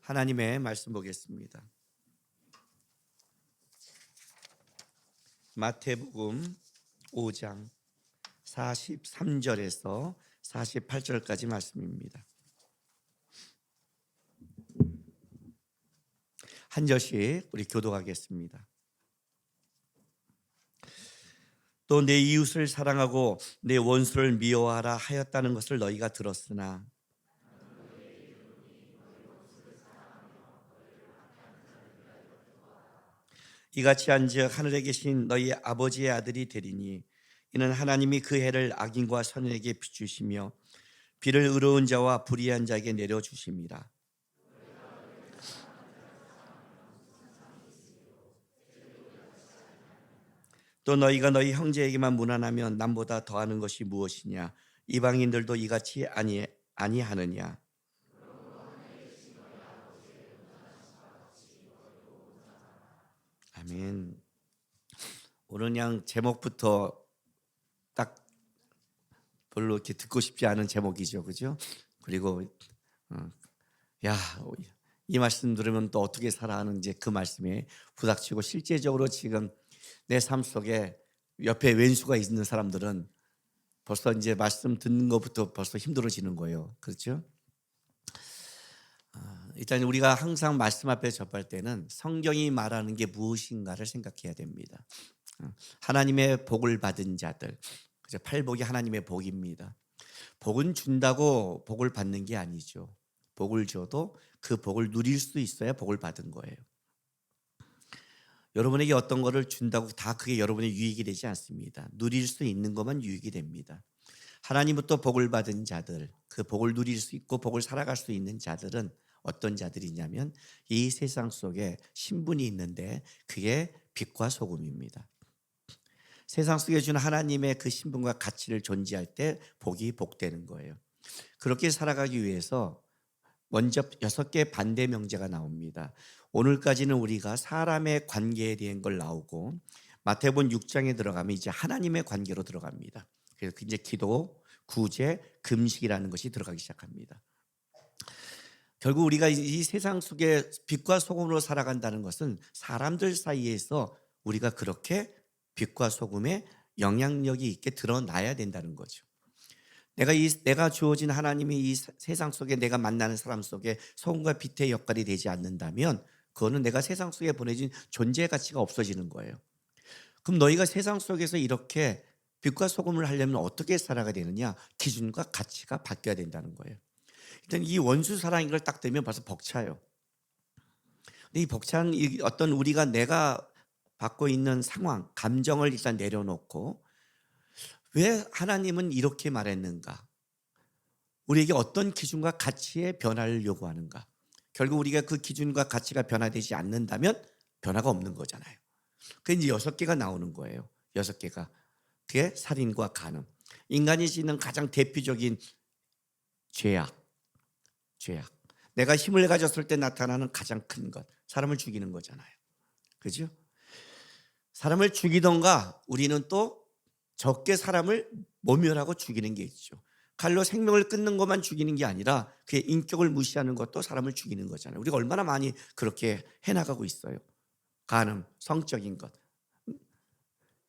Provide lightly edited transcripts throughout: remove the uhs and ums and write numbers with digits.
하나님의 말씀 보겠습니다. 마태복음 5장 43절에서 48절까지 말씀입니다. 한 절씩 우리 교독하겠습니다. 또 내 이웃을 사랑하고 내 원수를 미워하라 하였다는 것을 너희가 들었으나 이같이 한즉 하늘에 계신 너희 아버지의 아들이 되리니 이는 하나님이 그 해를 악인과 선인에게 비추시며 비를 의로운 자와 불의한 자에게 내려주심이라. 또 너희가 너희 형제에게만 무난하면 남보다 더하는 것이 무엇이냐? 이방인들도 이같이 아니하느냐? 아멘. 오늘 그냥 제목부터 딱 별로 이렇게 듣고 싶지 않은 제목이죠, 그죠? 그리고 야, 이 말씀 들으면 또 어떻게 살아 하는 이제 그 말씀에 부닥치고 실제적으로 지금 내 삶 속에 옆에 왼수가 있는 사람들은 벌써 이제 말씀 듣는 것부터 벌써 힘들어지는 거예요. 그렇죠? 일단 우리가 항상 말씀 앞에 접할 때는 성경이 말하는 게 무엇인가를 생각해야 됩니다. 하나님의 복을 받은 자들, 그죠? 팔복이 하나님의 복입니다. 복은 준다고 복을 받는 게 아니죠. 복을 줘도 그 복을 누릴 수 있어야 복을 받은 거예요. 여러분에게 어떤 거를 준다고 다 그게 여러분의 유익이 되지 않습니다. 누릴 수 있는 것만 유익이 됩니다. 하나님부터 복을 받은 자들, 그 복을 누릴 수 있고 복을 살아갈 수 있는 자들은 어떤 자들이냐면 이 세상 속에 신분이 있는데 그게 빛과 소금입니다. 세상 속에 주는 하나님의 그 신분과 가치를 존재할 때 복이 복되는 거예요. 그렇게 살아가기 위해서 먼저 6개의 반대 명제가 나옵니다. 오늘까지는 우리가 사람의 관계에 대한 걸 나오고 마태복음 6장에 들어가면 이제 하나님의 관계로 들어갑니다. 그래서 이제 기도, 구제, 금식이라는 것이 들어가기 시작합니다. 결국 우리가 이 세상 속에 빛과 소금으로 살아간다는 것은 사람들 사이에서 우리가 그렇게 빛과 소금의 영향력이 있게 드러나야 된다는 거죠. 내가 주어진 하나님이 이 세상 속에 내가 만나는 사람 속에 소금과 빛의 역할이 되지 않는다면 그거는 내가 세상 속에 보내진 존재 가치가 없어지는 거예요. 그럼 너희가 세상 속에서 이렇게 빛과 소금을 하려면 어떻게 살아가야 되느냐? 기준과 가치가 바뀌어야 된다는 거예요. 일단 이 원수 사랑인 걸 딱 되면 벌써 벅차요. 근데 이 벅찬 어떤 우리가 내가 받고 있는 상황, 감정을 일단 내려놓고 왜 하나님은 이렇게 말했는가? 우리에게 어떤 기준과 가치의 변화를 요구하는가? 결국 우리가 그 기준과 가치가 변화되지 않는다면 변화가 없는 거잖아요. 그게 이제 6개가 나오는 거예요. 6개가. 그게 살인과 간음. 인간이 짓는 가장 대표적인 죄악. 내가 힘을 가졌을 때 나타나는 가장 큰 것. 사람을 죽이는 거잖아요. 그죠? 사람을 죽이던가 우리는 또 적게 사람을 모멸하고 죽이는 게 있죠. 칼로 생명을 끊는 것만 죽이는 게 아니라 그의 인격을 무시하는 것도 사람을 죽이는 거잖아요. 우리가 얼마나 많이 그렇게 해나가고 있어요. 간음, 성적인 것.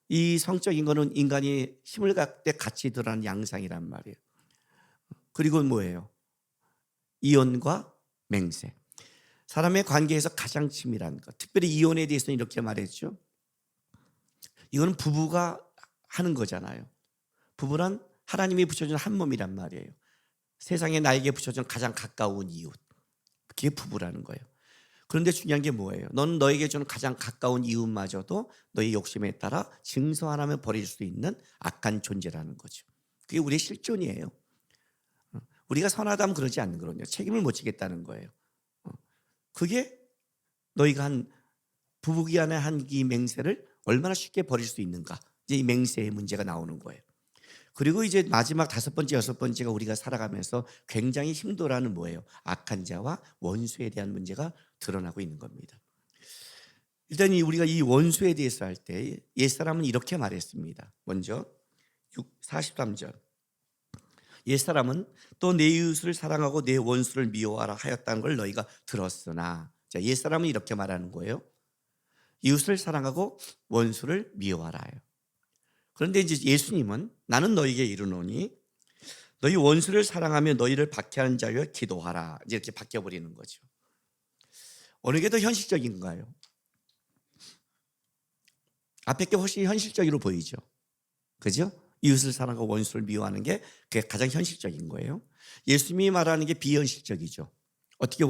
이 성적인 거는 인간이 힘을 갖을 때 같이 드러나는 양상이란 말이에요. 그리고 뭐예요? 이혼과 맹세. 사람의 관계에서 가장 치밀한 것. 특별히 이혼에 대해서는 이렇게 말했죠. 이거는 부부가 하는 거잖아요. 부부란 하나님이 붙여준 한 몸이란 말이에요. 세상에 나에게 붙여준 가장 가까운 이웃. 그게 부부라는 거예요. 그런데 중요한 게 뭐예요? 너는 너에게 주는 가장 가까운 이웃마저도 너의 욕심에 따라 증서 하나면 버릴 수 있는 악한 존재라는 거죠. 그게 우리의 실존이에요. 우리가 선하다면 그러지 않는 거거든요. 책임을 못 지겠다는 거예요. 그게 너희가 한 부부기간에 한 이 맹세를 얼마나 쉽게 버릴 수 있는가. 이제 이 맹세의 문제가 나오는 거예요. 그리고 이제 마지막 5번째, 6번째가 우리가 살아가면서 굉장히 힘들어하는 뭐예요? 악한 자와 원수에 대한 문제가 드러나고 있는 겁니다. 일단 우리가 이 원수에 대해서 할 때 옛사람은 이렇게 말했습니다. 먼저 43절. 옛사람은 또 내 이웃을 사랑하고 내 원수를 미워하라 하였다는 걸 너희가 들었으나, 자, 옛사람은 이렇게 말하는 거예요. 이웃을 사랑하고 원수를 미워하라요. 그런데 이제 예수님은 나는 너희에게 이르노니 너희 원수를 사랑하며 너희를 박해하는 자여 기도하라, 이렇게 바뀌어버리는 거죠. 어느 게 더 현실적인가요? 앞에 게 훨씬 현실적으로 보이죠. 그죠? 이웃을 사랑하고 원수를 미워하는 게 그게 가장 현실적인 거예요. 예수님이 말하는 게 비현실적이죠. 어떻게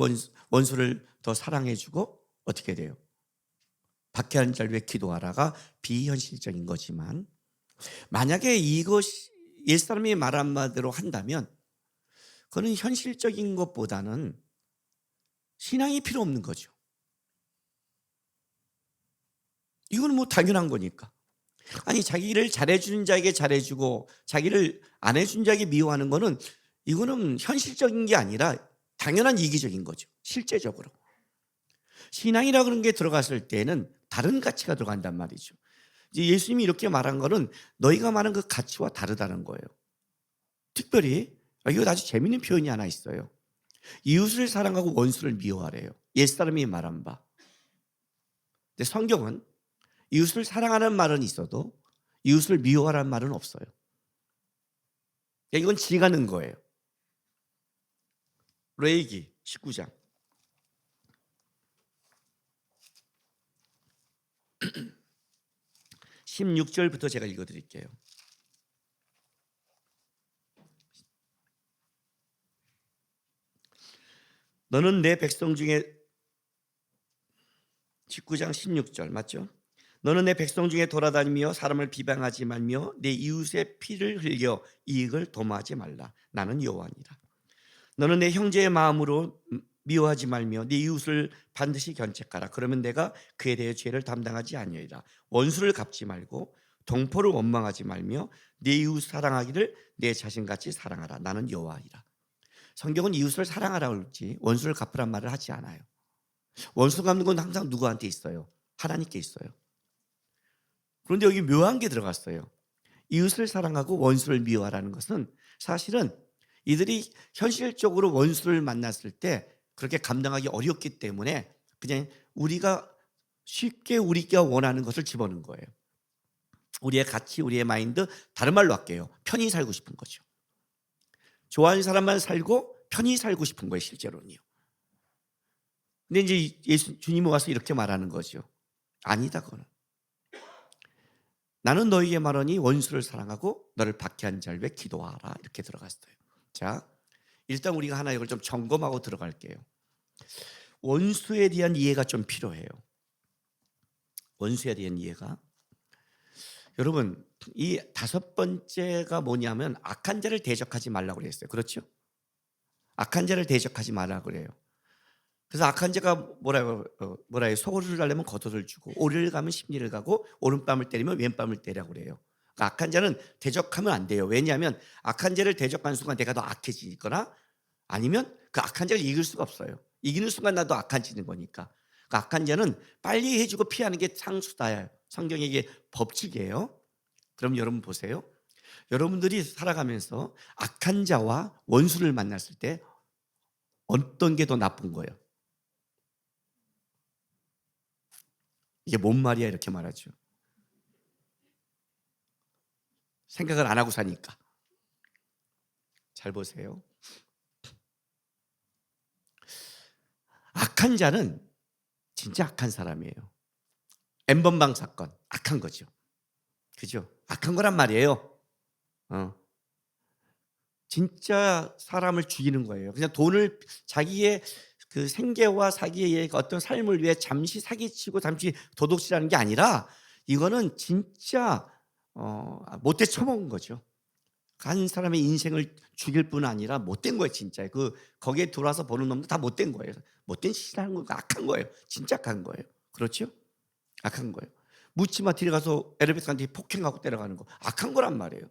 원수를 더 사랑해주고 어떻게 돼요? 박해하는 자를 위해 기도하라가 비현실적인 거지만, 만약에 이것이 옛사람이 말한 말대로 한다면 그거는 현실적인 것보다는 신앙이 필요 없는 거죠. 이거는 뭐 당연한 거니까. 아니, 자기를 잘해주는 자에게 잘해주고 자기를 안 해준 자에게 미워하는 거는, 이거는 현실적인 게 아니라 당연한 이기적인 거죠. 실제적으로 신앙이라 그런 게 들어갔을 때는 다른 가치가 들어간단 말이죠. 이제 예수님이 이렇게 말한 거는 너희가 말한 그 가치와 다르다는 거예요. 특별히 이거 아주 재미있는 표현이 하나 있어요. 이웃을 사랑하고 원수를 미워하래요. 옛사람이 말한 바. 근데 성경은 이웃을 사랑하는 말은 있어도 이웃을 미워하라는 말은 없어요. 이건 지가는 거예요. 레위기 19장 16절부터 제가 읽어드릴게요. 너는 내 백성 중에, 19장 16절 맞죠? 너는 내 백성 중에 돌아다니며 사람을 비방하지 말며 내 이웃의 피를 흘려 이익을 도모하지 말라. 나는 여호와니라. 너는 내 형제의 마음으로 미워하지 말며 네 이웃을 반드시 견책하라. 그러면 내가 그에 대해 죄를 담당하지 아니하리라. 원수를 갚지 말고 동포를 원망하지 말며 네 이웃 사랑하기를 내 자신같이 사랑하라. 나는 여호와이라. 성경은 이웃을 사랑하라 그러지 원수를 갚으란 말을 하지 않아요. 원수 갚는 건 항상 누구한테 있어요? 하나님께 있어요. 그런데 여기 묘한 게 들어갔어요. 이웃을 사랑하고 원수를 미워하라는 것은 사실은 이들이 현실적으로 원수를 만났을 때 그렇게 감당하기 어렵기 때문에 그냥 우리가 쉽게 우리가 원하는 것을 집어넣은 거예요. 우리의 가치, 우리의 마인드, 다른 말로 할게요. 편히 살고 싶은 거죠. 좋아하는 사람만 살고 편히 살고 싶은 거예요, 실제로는요. 근데 이제 주님이 와서 이렇게 말하는 거죠. 아니다, 그거는. 나는 너희에게 말하니 원수를 사랑하고 너를 박해한 자를 위해 기도하라. 이렇게 들어갔어요. 자, 일단 우리가 하나 이걸 좀 점검하고 들어갈게요. 원수에 대한 이해가 좀 필요해요. 원수에 대한 이해가. 여러분, 이 다섯 번째가 뭐냐면 악한 자를 대적하지 말라고 그랬어요. 그렇죠? 악한 자를 대적하지 말라고 그래요. 그래서 악한 자가 뭐라요? 소를 달려면 겉옷을 주고 오리를 가면 십리를 가고 오른뺨을 때리면 왼뺨을 때리라고 그래요. 그러니까 악한 자는 대적하면 안 돼요. 왜냐하면 악한 자를 대적하는 순간 내가 더 악해지거나 아니면 그 악한 자를 이길 수가 없어요. 이기는 순간 나도 악해지는 거니까. 그러니까 악한 자는 빨리 해주고 피하는 게 상수다. 성경의 이게 법칙이에요. 그럼 여러분 보세요. 여러분들이 살아가면서 악한 자와 원수를 만났을 때 어떤 게 더 나쁜 거예요? 이게 뭔 말이야 이렇게 말하죠. 생각을 안 하고 사니까. 잘 보세요. 악한 자는 진짜 악한 사람이에요. N번방 사건 악한 거죠. 그죠? 악한 거란 말이에요. 진짜 사람을 죽이는 거예요. 그냥 돈을 자기의 그 생계와 자기의 어떤 삶을 위해 잠시 사기치고 잠시 도둑질하는 게 아니라 이거는 진짜 못돼 처먹은 거죠. 한 사람의 인생을 죽일 뿐 아니라 못된 거예요, 진짜. 거기에 들어와서 보는 놈도 다 못된 거예요. 못된 짓을 하는 거예요. 악한 거예요. 진짜 악한 거예요. 그렇죠? 악한 거예요. 묻지마 뒤에 가서 엘리베이터한테 폭행하고 때려가는 거 악한 거란 말이에요.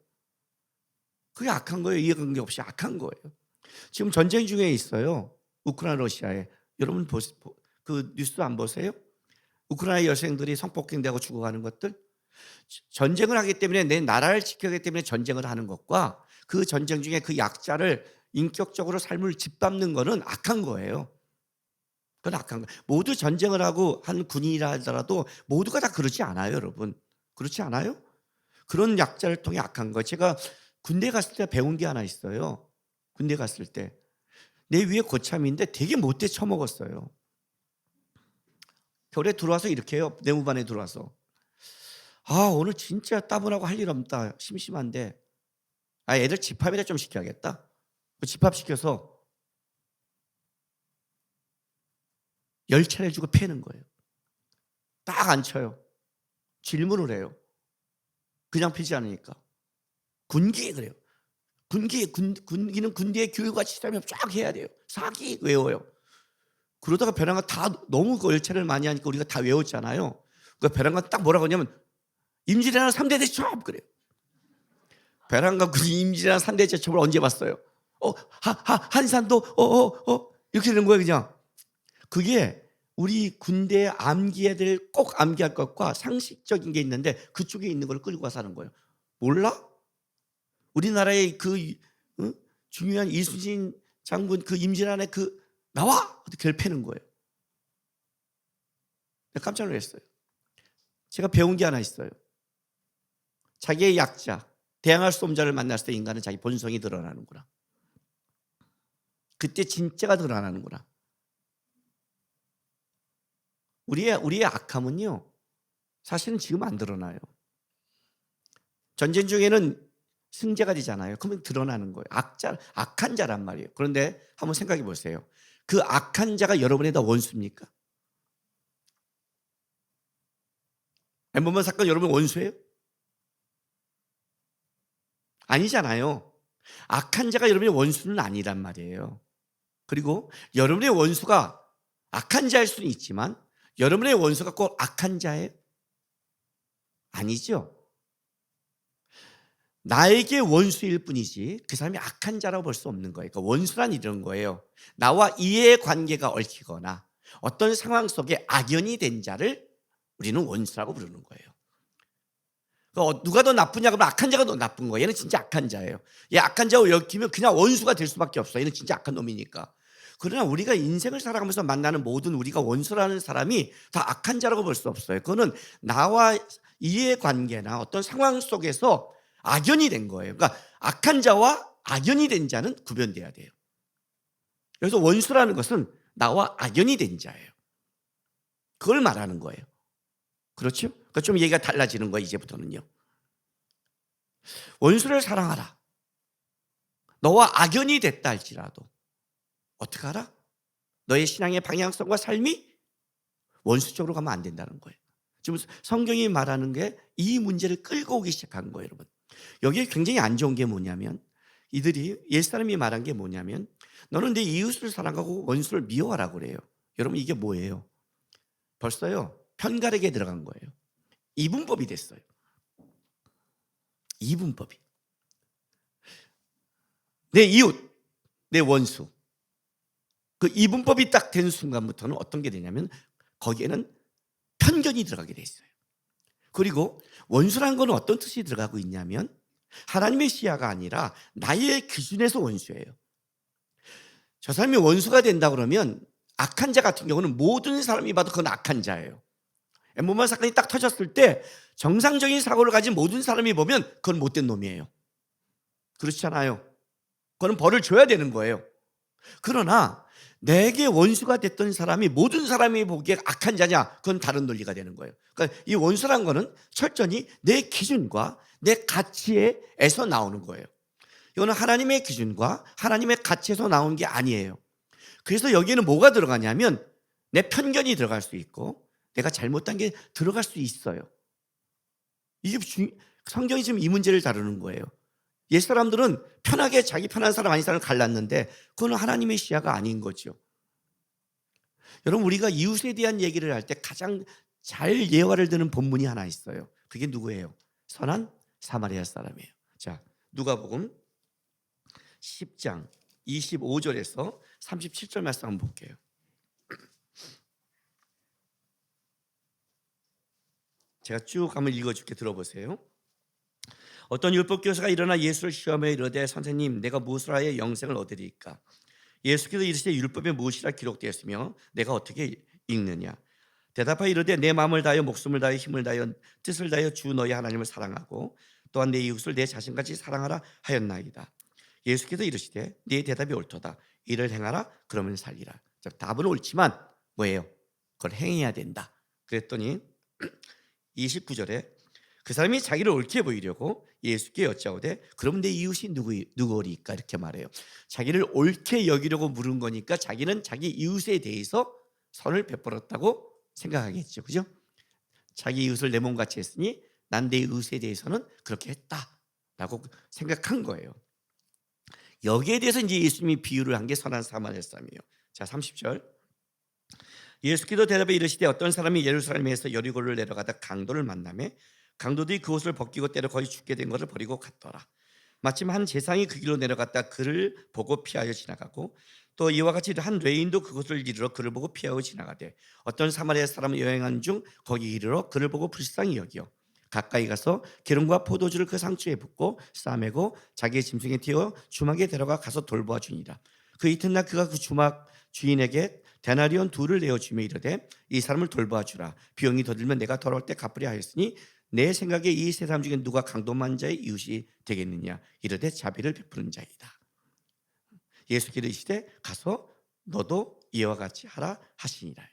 그게 악한 거예요. 이해관계 없이 악한 거예요. 지금 전쟁 중에 있어요. 우크라이나 러시아에. 여러분 그 뉴스 안 보세요? 우크라이나 여생들이 성폭행되고 죽어가는 것들. 전쟁을 하기 때문에 내 나라를 지키기 때문에 전쟁을 하는 것과 그 전쟁 중에 그 약자를 인격적으로 삶을 짓밟는 거는 악한 거예요. 그건 악한 거예요. 모두 전쟁을 하고 한 군인이라 하더라도 모두가 다 그렇지 않아요, 여러분. 그렇지 않아요? 그런 약자를 통해 악한 거예요. 제가 군대 갔을 때 배운 게 하나 있어요. 군대 갔을 때. 내 위에 고참인데 되게 못돼 처먹었어요. 겨울에 들어와서 이렇게 해요. 내무반에 들어와서. 오늘 진짜 따분하고 할 일 없다. 심심한데. 애들 집합이라 좀 시켜야겠다. 집합시켜서 10차례 주고 패는 거예요. 딱 앉혀요. 질문을 해요. 그냥 패지 않으니까. 군기 그래요. 군기는 군대의 교육과 시스템을 쫙 해야 돼요. 사기 외워요. 그러다가 벼랑가 다 너무 열차를 많이 하니까 우리가 다 외웠잖아요. 그 벼랑가 딱 뭐라고 하냐면 임진왜란 3대 대첩 그래요. 벼랑가 군이 임진왜란 3대 대첩을 언제 봤어요? 한산도 이렇게 되는 거예요, 그냥. 그게 우리 군대에 암기해야 될 꼭 암기할 것과 상식적인 게 있는데 그쪽에 있는 걸 끌고 와서 하는 거예요. 몰라? 우리나라의 그 중요한 이순신 장군 그 임진왜란에 나와! 결패는 거예요. 깜짝 놀랐어요. 제가 배운 게 하나 있어요. 자기의 약자, 대항할 수 없는 자를 만났을 때 인간은 자기 본성이 드러나는구나. 그때 진짜가 드러나는구나. 우리의 악함은요, 사실은 지금 안 드러나요. 전쟁 중에는 승자가 되잖아요. 그러면 드러나는 거예요. 악한 자란 말이에요. 그런데 한번 생각해 보세요. 그 악한 자가 여러분의 다 원수입니까? 엠번번 사건 여러분 원수예요? 아니잖아요. 악한 자가 여러분의 원수는 아니란 말이에요. 그리고 여러분의 원수가 악한 자일 수는 있지만 여러분의 원수가 꼭 악한 자예요? 아니죠. 나에게 원수일 뿐이지 그 사람이 악한 자라고 볼 수 없는 거예요. 그러니까 원수란 이런 거예요. 나와 이해의 관계가 얽히거나 어떤 상황 속에 악연이 된 자를 우리는 원수라고 부르는 거예요. 그러니까 누가 더 나쁘냐 그러면 악한 자가 더 나쁜 거예요. 얘는 진짜 악한 자예요. 얘 악한 자고 여기면 그냥 원수가 될 수밖에 없어요. 얘는 진짜 악한 놈이니까. 그러나 우리가 인생을 살아가면서 만나는 모든 우리가 원수라는 사람이 다 악한 자라고 볼 수 없어요. 그거는 나와 이해의 관계나 어떤 상황 속에서 악연이 된 거예요. 그러니까 악한 자와 악연이 된 자는 구별돼야 돼요. 그래서 원수라는 것은 나와 악연이 된 자예요. 그걸 말하는 거예요. 그렇죠? 그러니까 좀 얘기가 달라지는 거예요, 이제부터는요. 원수를 사랑하라. 너와 악연이 됐다 할지라도 어떻게 하라? 너의 신앙의 방향성과 삶이 원수적으로 가면 안 된다는 거예요. 지금 성경이 말하는 게 이 문제를 끌고 오기 시작한 거예요, 여러분. 여기에 굉장히 안 좋은 게 뭐냐면 이들이 옛사람이 말한 게 뭐냐면 너는 내 이웃을 사랑하고 원수를 미워하라고 그래요. 여러분 이게 뭐예요? 벌써요 편가르기에 들어간 거예요. 이분법이 됐어요. 이분법이. 내 이웃, 내 원수. 그 이분법이 딱 된 순간부터는 어떤 게 되냐면 거기에는 편견이 들어가게 돼 있어요. 그리고 원수라는 건 어떤 뜻이 들어가고 있냐면 하나님의 시야가 아니라 나의 기준에서 원수예요. 저 사람이 원수가 된다 그러면 악한 자 같은 경우는 모든 사람이 봐도 그건 악한 자예요. 엠번방 사건이 딱 터졌을 때 정상적인 사고를 가진 모든 사람이 보면 그건 못된 놈이에요. 그렇잖아요. 그건 벌을 줘야 되는 거예요. 그러나 내게 원수가 됐던 사람이 모든 사람이 보기에 악한 자냐? 그건 다른 논리가 되는 거예요. 그러니까 이 원수란 거는 철저히 내 기준과 내 가치에서 나오는 거예요. 이거는 하나님의 기준과 하나님의 가치에서 나온 게 아니에요. 그래서 여기에는 뭐가 들어가냐면 내 편견이 들어갈 수 있고 내가 잘못한 게 들어갈 수 있어요. 이게 성경이 지금 이 문제를 다루는 거예요. 옛사람들은 편하게 자기 편한 사람 아닌 사람을 갈랐는데 그건 하나님의 시야가 아닌 거죠. 여러분 우리가 이웃에 대한 얘기를 할 때 가장 잘 예화를 드는 본문이 하나 있어요. 그게 누구예요? 선한 사마리아 사람이에요. 자, 누가복음 10장 25절에서 37절 말씀 한번 볼게요. 제가 쭉 한번 읽어줄게 들어보세요. 어떤 율법 교사가 일어나 예수를 시험해 이르되 선생님 내가 무엇을 하여 영생을 얻으리까? 예수께서 이르시되 율법에 무엇이라 기록되었으며 내가 어떻게 읽느냐? 대답하여 이르되 내 마음을 다하여 목숨을 다하여 힘을 다하여 뜻을 다하여 주 너희 하나님을 사랑하고 또한 내 이웃을 내 자신같이 사랑하라 하였나이다. 예수께서 이르시되 네 대답이 옳도다. 이를 행하라 그러면 살리라. 자, 답은 옳지만 뭐예요? 그걸 행해야 된다. 그랬더니 29절에 그 사람이 자기를 옳게 보이려고 예수께 여짜오되 그럼 내 이웃이 누구리까? 이렇게 말해요. 자기를 옳게 여기려고 물은 거니까 자기는 자기 이웃에 대해서 선을 베풀었다고 생각하겠죠. 그죠? 자기 이웃을 내 몸같이 했으니 난 내 이웃에 대해서는 그렇게 했다라고 생각한 거예요. 여기에 대해서 이제 예수님이 비유를 한 게 선한 사마리아 사람이에요. 자, 30절. 예수께서 대답해 이르시되 어떤 사람이 예루살렘에서 여리고를 내려가다 강도를 만나매 강도들이 그 옷을 벗기고 때려 거의 죽게 된 것을 버리고 갔더라. 마침 한 제상이 그 길로 내려갔다 그를 보고 피하여 지나가고 또 이와 같이 한 레인도 그곳을 이르러 그를 보고 피하여 지나가되 어떤 사마리아 사람은 여행하는 중 거기 이르러 그를 보고 불쌍히 여기어 가까이 가서 기름과 포도주를 그 상추에 붓고 싸매고 자기의 짐승에 띄워 주막에 데려가 가서 돌보아 주니라. 그 이튿날 그가 그 주막 주인에게 데나리온 둘을 내어주며 이르되 이 사람을 돌보아 주라. 비용이 더 들면 내가 돌아올 때 갚으려 하였으니 내 생각에 이 세 사람 중에 누가 강도만 자의 이웃이 되겠느냐? 이르되 자비를 베푸는 자이다. 예수께서 이르시되 가서 너도 이와 같이 하라 하시니라.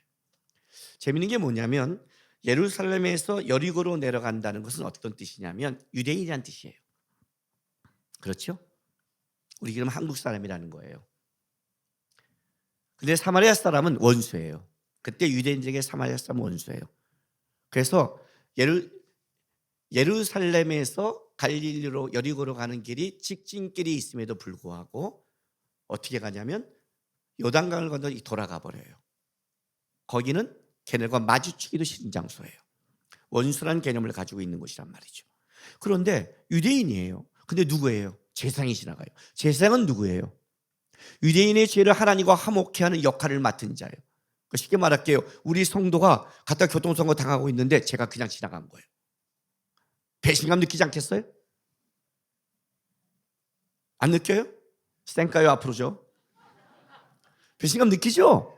재미있는 게 뭐냐면 예루살렘에서 여리고로 내려간다는 것은 어떤 뜻이냐면 유대인이란 뜻이에요. 그렇죠? 우리 그럼 한국 사람이라는 거예요. 근데 사마리아 사람은 원수예요. 그때 유대인들에게 사마리아 사람은 원수예요. 그래서 예루살렘에서 갈릴리로 여리고로 가는 길이 직진길이 있음에도 불구하고 어떻게 가냐면 요단강을 건너 돌아가 버려요. 거기는 걔네가 마주치기도 싫은 장소예요. 원수라는 개념을 가지고 있는 곳이란 말이죠. 그런데 유대인이에요. 근데 누구예요? 제사장이 지나가요. 제사장은 누구예요? 유대인의 죄를 하나님과 화목케 하는 역할을 맡은 자예요. 쉽게 말할게요. 우리 성도가 갖다 교통사고 당하고 있는데 제가 그냥 지나간 거예요. 배신감 느끼지 않겠어요? 안 느껴요? 쌩까요 앞으로죠? 배신감 느끼죠?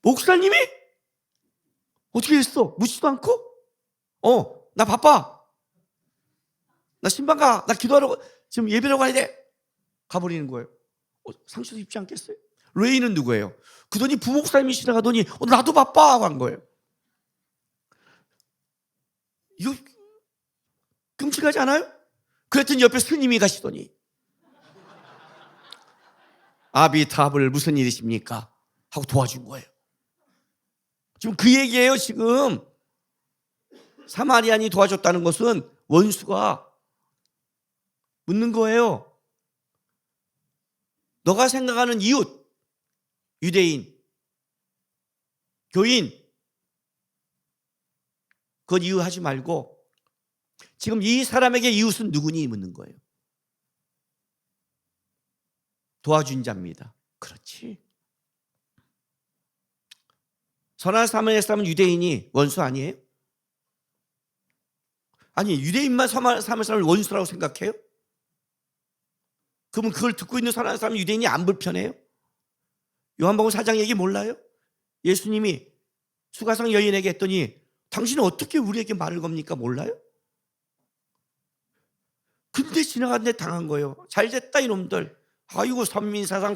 목사님이? 어떻게 했어? 묻지도 않고? 나 바빠. 나 신방 가. 나 기도하러 지금 예배로 가야 돼. 가버리는 거예요. 상처도 입지 않겠어요? 레이는 누구예요? 그러더니 부목사님이 지나가더니 나도 바빠 하고 한 거예요. 이거 끔찍하지 않아요? 그랬더니 옆에 스님이 가시더니 아비타불 무슨 일이십니까? 하고 도와준 거예요. 지금 그 얘기예요. 지금 사마리안이 도와줬다는 것은 원수가 묻는 거예요. 너가 생각하는 이웃, 유대인, 교인, 그건 이유하지 말고 지금 이 사람에게 이웃은 누구니 묻는 거예요. 도와준 자입니다. 그렇지. 선한 사마리아 사람은 유대인이 원수 아니에요? 아니 유대인만 사마리아 사람을 원수라고 생각해요? 그러면 그걸 듣고 있는 선한 사람은 유대인이 안 불편해요? 요한복음 4장 얘기 몰라요? 예수님이 수가성 여인에게 했더니 당신은 어떻게 우리에게 말을 겁니까? 몰라요? 근데 지나갔는데 당한 거예요. 잘됐다 이놈들. 아이고 선민사상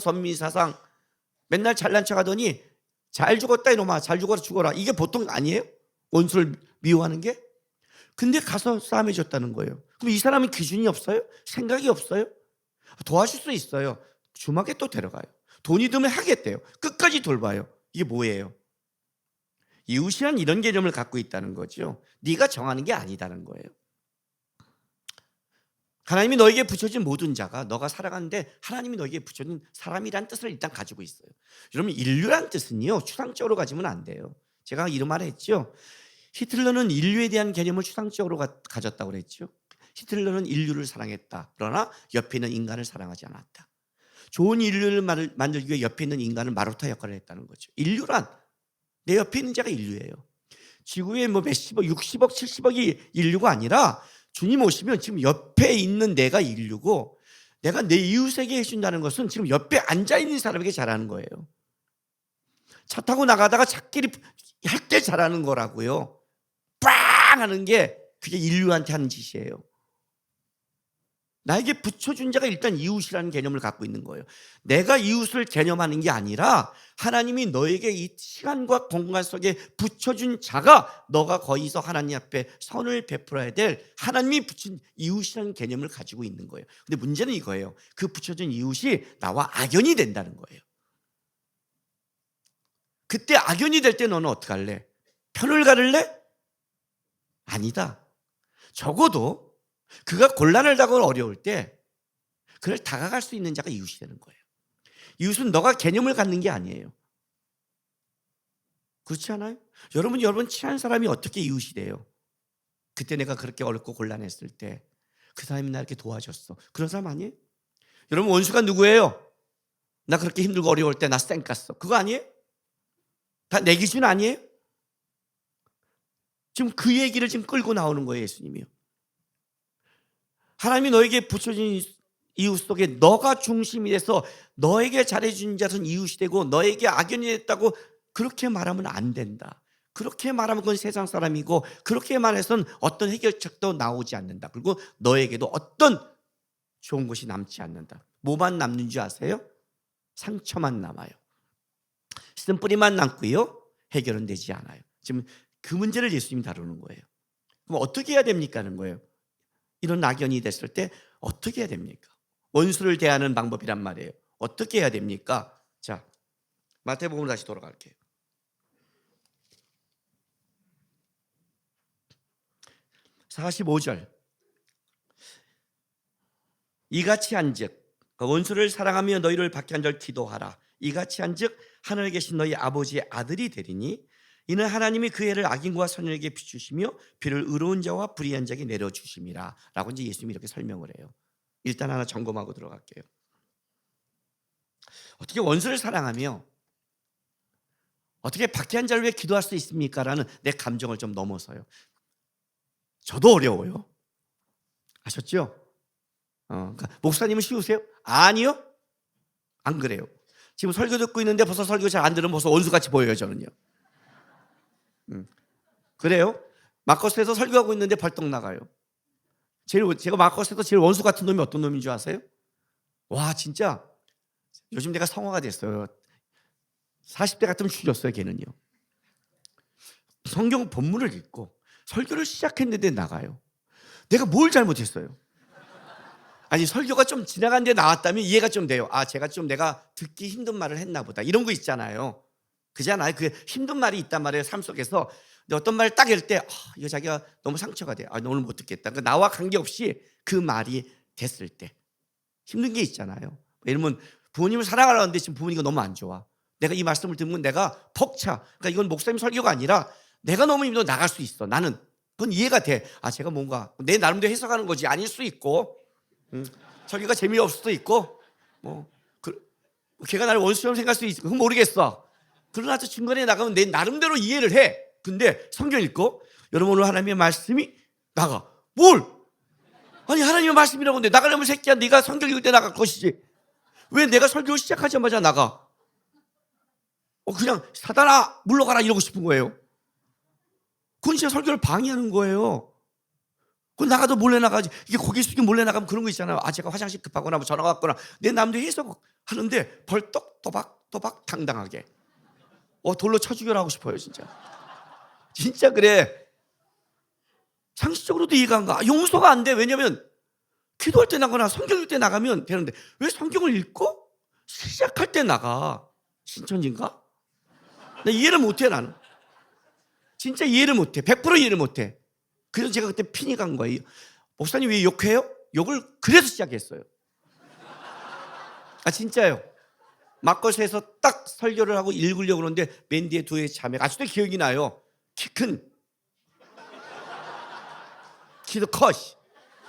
맨날 잘난 척하더니 잘 죽었다 이놈아. 잘 죽어라. 이게 보통 아니에요? 원수를 미워하는 게? 근데 가서 싸움해줬다는 거예요. 그럼 이 사람은 기준이 없어요? 생각이 없어요? 도와줄 수 있어요. 주막에 또 데려가요. 돈이 들면 하겠대요. 끝까지 돌봐요. 이게 뭐예요? 이웃이란 이런 개념을 갖고 있다는 거죠. 네가 정하는 게 아니다는 거예요. 하나님이 너에게 붙여진 모든 자가 너가 살아가는데 하나님이 너에게 붙여진 사람이란 뜻을 일단 가지고 있어요. 여러분 인류란 뜻은요 추상적으로 가지면 안 돼요. 제가 이런 말을 했죠. 히틀러는 인류에 대한 개념을 추상적으로 가졌다고 그랬죠. 히틀러는 인류를 사랑했다. 그러나 옆에 있는 인간을 사랑하지 않았다. 좋은 인류를 만들기 위해 옆에 있는 인간은 마루타 역할을 했다는 거죠. 인류란 내 옆에 있는 자가 인류예요. 지구에 뭐 몇십억, 60억, 70억이 인류가 아니라 주님 오시면 지금 옆에 있는 내가 인류고 내가 내 이웃에게 해준다는 것은 지금 옆에 앉아있는 사람에게 잘하는 거예요. 차 타고 나가다가 차끼리 할 때 잘하는 거라고요. 빵 하는 게 그게 인류한테 하는 짓이에요. 나에게 붙여준 자가 일단 이웃이라는 개념을 갖고 있는 거예요. 내가 이웃을 개념하는 게 아니라 하나님이 너에게 이 시간과 공간 속에 붙여준 자가 너가 거기서 하나님 앞에 선을 베풀어야 될 하나님이 붙인 이웃이라는 개념을 가지고 있는 거예요. 근데 문제는 이거예요. 그 붙여준 이웃이 나와 악연이 된다는 거예요. 그때 악연이 될 때 너는 어떻게 할래? 편을 가를래? 아니다. 적어도 그가 곤란을 당하고 어려울 때 그를 다가갈 수 있는 자가 이웃이 되는 거예요. 이웃은 너가 개념을 갖는 게 아니에요. 그렇지 않아요? 여러분 친한 사람이 어떻게 이웃이 돼요? 그때 내가 그렇게 어렵고 곤란했을 때 그 사람이 나 이렇게 도와줬어. 그런 사람 아니에요? 여러분 원수가 누구예요? 나 그렇게 힘들고 어려울 때 나 쌩 깠어. 그거 아니에요? 다 내 기준 아니에요? 지금 그 얘기를 지금 끌고 나오는 거예요, 예수님이요. 하나님이 너에게 붙여진 이웃 속에 너가 중심이 돼서 너에게 잘해준 자는 이웃이 되고 너에게 악연이 됐다고 그렇게 말하면 안 된다. 그렇게 말하면 그건 세상 사람이고 그렇게 말해서는 어떤 해결책도 나오지 않는다. 그리고 너에게도 어떤 좋은 것이 남지 않는다. 뭐만 남는 줄 아세요? 상처만 남아요. 쓴뿌리만 남고요. 해결은 되지 않아요. 지금 그 문제를 예수님이 다루는 거예요. 그럼 어떻게 해야 됩니까? 하는 거예요. 이런 악연이 됐을 때 어떻게 해야 됩니까? 원수를 대하는 방법이란 말이에요. 어떻게 해야 됩니까? 자, 마태복음으로 다시 돌아갈게요. 45절. 이같이 한즉 원수를 사랑하며 너희를 받게 한들 기도하라. 이같이 한즉 하늘에 계신 너희 아버지의 아들이 되리니 이는 하나님이 그 해를 악인과 선인에게 비추시며 비를 의로운 자와 불의한 자에게 내려주심이라 라고 이제 예수님이 이렇게 설명을 해요. 일단 하나 점검하고 들어갈게요. 어떻게 원수를 사랑하며 어떻게 박해한 자를 위해 기도할 수 있습니까? 라는 내 감정을 좀 넘어서요. 저도 어려워요. 아셨죠? 그러니까 목사님은 쉬우세요? 아니요. 안 그래요. 지금 설교 듣고 있는데 벌써 설교 잘 안 들으면 벌써 원수같이 보여요, 저는요. 그래요? 마커스에서 설교하고 있는데 벌떡 나가요. 제가 마커스에서 제일 원수 같은 놈이 어떤 놈인 줄 아세요? 와, 진짜 요즘 내가 성화가 됐어요. 40대 같으면 죽였어요, 걔는요. 성경 본문을 읽고 설교를 시작했는데 나가요. 내가 뭘 잘못했어요? 아니, 설교가 좀 지나간 데 나왔다면 이해가 좀 돼요. 아, 제가 좀 내가 듣기 힘든 말을 했나 보다. 이런 거 있잖아요. 그잖아요. 그 힘든 말이 있단 말이에요, 삶 속에서. 근데 어떤 말을 딱 읽을 때 이거 자기가 너무 상처가 돼. 오늘 못 듣겠다. 그러니까 나와 관계없이 그 말이 됐을 때 힘든 게 있잖아요. 이러면 부모님을 사랑하라는데 지금 부모님이 너무 안 좋아. 내가 이 말씀을 듣는 내가 벅차. 그러니까 이건 목사님 설교가 아니라 내가 너무 힘들어 나갈 수 있어. 나는 그건 이해가 돼. 제가 뭔가 내 나름대로 해석하는 거지. 아닐 수 있고 설교가 재미없을 수도 있고 걔가 나를 원수처럼 생각할 수도 있고 그건 모르겠어. 그러나 또 중간에 나가면 내 나름대로 이해를 해. 근데 성경 읽고 여러분 오늘 하나님의 말씀이 나가. 뭘? 아니 하나님의 말씀이라고 하는데 나가려면 새끼야 네가 성경 읽을 때 나갈 것이지. 왜 내가 설교 시작하자마자 나가? 그냥 사단아 물러가라 이러고 싶은 거예요. 그건 진짜 설교를 방해하는 거예요. 그건 나가도 몰래 나가지. 이게 고개 숙이고 몰래 나가면 그런 거 있잖아요. 제가 화장실 급하거나 뭐 전화가 왔거나 내 남들 해석하는데 벌떡 또박 당당하게 돌로 쳐 죽여라 하고 싶어요. 진짜 그래. 상식적으로도 이해가 안 가. 용서가 안 돼. 왜냐면 기도할 때 나가거나 성경 읽을 때 나가면 되는데 왜 성경을 읽고 시작할 때 나가? 신천지인가? 나 이해를 못해. 나는 진짜 이해를 못해. 100% 이해를 못해. 그래서 제가 그때 핀이 간 거예요. 목사님 왜 욕해요? 욕을 그래서 시작했어요. 진짜요. 마커스에서 딱 설교를 하고 읽으려고 그러는데 맨 뒤에 두 자매가 아직도 기억이 나요. 키 큰, 키도 커.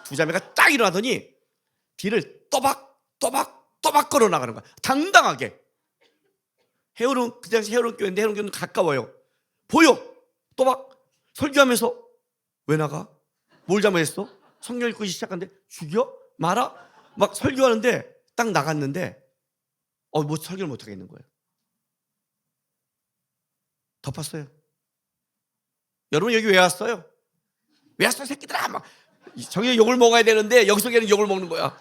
두 자매가 딱 일어나더니 뒤를 또박 걸어 나가는 거야. 당당하게. 그 당시 헤어론 교회인데 헤어론 교회는 가까워요. 보여. 또박 설교하면서 왜 나가? 뭘 잘못했어? 성경 읽고 시작하는데 죽여? 말아? 막 설교하는데 딱 나갔는데 뭐 설교를 못 하겠는 거예요. 덮었어요. 여러분 여기 왜 왔어요? 왜 왔어 새끼들아? 막 저기 욕을 먹어야 되는데 여기서 걔는 욕을 먹는 거야.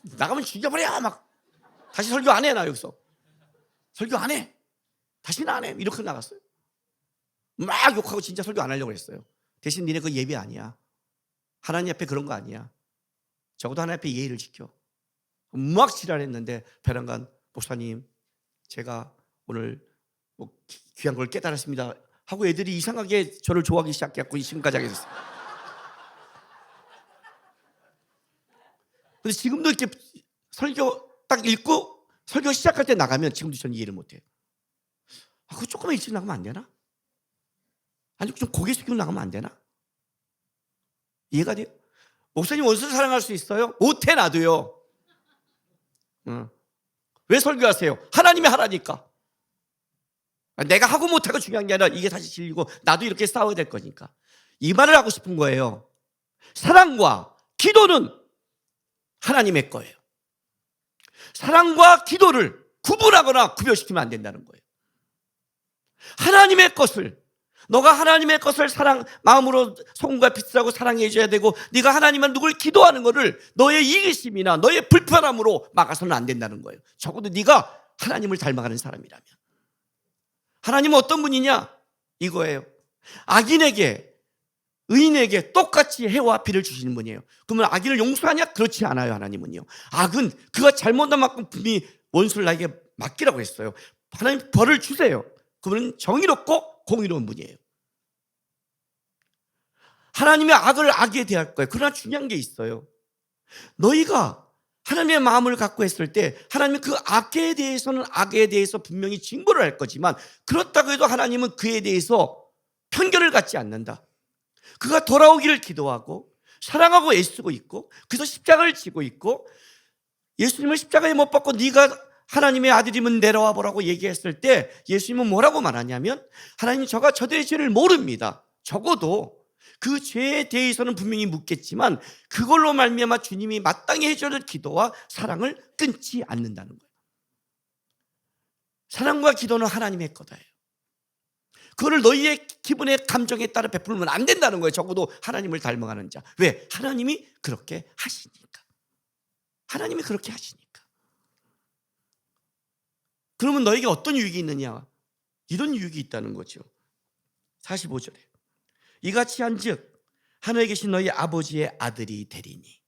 나가면 죽여버려. 막 다시 설교 안 해. 나 여기서 설교 안 해. 다시는 안 해. 이렇게 나갔어요. 막 욕하고 진짜 설교 안 하려고 했어요. 대신 니네 그 예배 아니야. 하나님 앞에 그런 거 아니야. 적어도 하나님 앞에 예의를 지켜. 막 지랄했는데 베란간 목사님 제가 오늘 뭐 귀한 걸 깨달았습니다 하고 애들이 이상하게 저를 좋아하기 시작했고 지금까지 하게 됐어요. 근데 지금도 이렇게 설교 딱 읽고 설교 시작할 때 나가면 지금도 저는 이해를 못해요. 그거 조금만 일찍 나가면 안 되나? 아니 좀 고개 숙이고 나가면 안 되나? 이해가 돼요? 목사님 원수를 사랑할 수 있어요? 못해 나도요. 왜 설교하세요? 하나님이 하라니까. 내가 하고 못하고 중요한 게 아니라 이게 다시 진리고 나도 이렇게 싸워야 될 거니까. 이 말을 하고 싶은 거예요. 사랑과 기도는 하나님의 거예요. 사랑과 기도를 구분하거나 구별시키면 안 된다는 거예요. 하나님의 것을 너가 하나님의 것을 사랑 마음으로 소금과 빛을 하고 사랑해 줘야 되고 네가 하나님은 누굴 기도하는 것을 너의 이기심이나 너의 불편함으로 막아서는 안 된다는 거예요. 적어도 네가 하나님을 닮아가는 사람이라면. 하나님은 어떤 분이냐? 이거예요. 악인에게 의인에게 똑같이 해와 비를 주시는 분이에요. 그러면 악인을 용서하냐? 그렇지 않아요. 하나님은요. 악은 그가 잘못한 만큼 분명히 원수를 나에게 맡기라고 했어요. 하나님 벌을 주세요. 그분은 정의롭고 공의로운 분이에요. 하나님의 악을 악에 대할 거예요. 그러나 중요한 게 있어요. 너희가 하나님의 마음을 갖고 했을 때 하나님은 그 악에 대해서는 악에 대해서 분명히 징벌을 할 거지만 그렇다고 해도 하나님은 그에 대해서 편견을 갖지 않는다. 그가 돌아오기를 기도하고 사랑하고 애쓰고 있고 그래서 십자가를 지고 있고 예수님을 십자가에 못 박고 네가 하나님의 아들이면 내려와 보라고 얘기했을 때 예수님은 뭐라고 말하냐면 하나님 저들의 죄를 모릅니다. 적어도 그 죄에 대해서는 분명히 묻겠지만 그걸로 말미암아 주님이 마땅히 해줘야 될 기도와 사랑을 끊지 않는다는 거예요. 사랑과 기도는 하나님의 거다예요. 그거를 너희의 기분의 감정에 따라 베풀면 안 된다는 거예요. 적어도 하나님을 닮아가는 자. 왜? 하나님이 그렇게 하시니까. 하나님이 그렇게 하시니까. 그러면 너에게 어떤 유익이 있느냐? 이런 유익이 있다는 거죠. 45절에 이같이 한즉 하늘에 계신 너희 아버지의 아들이 되리니.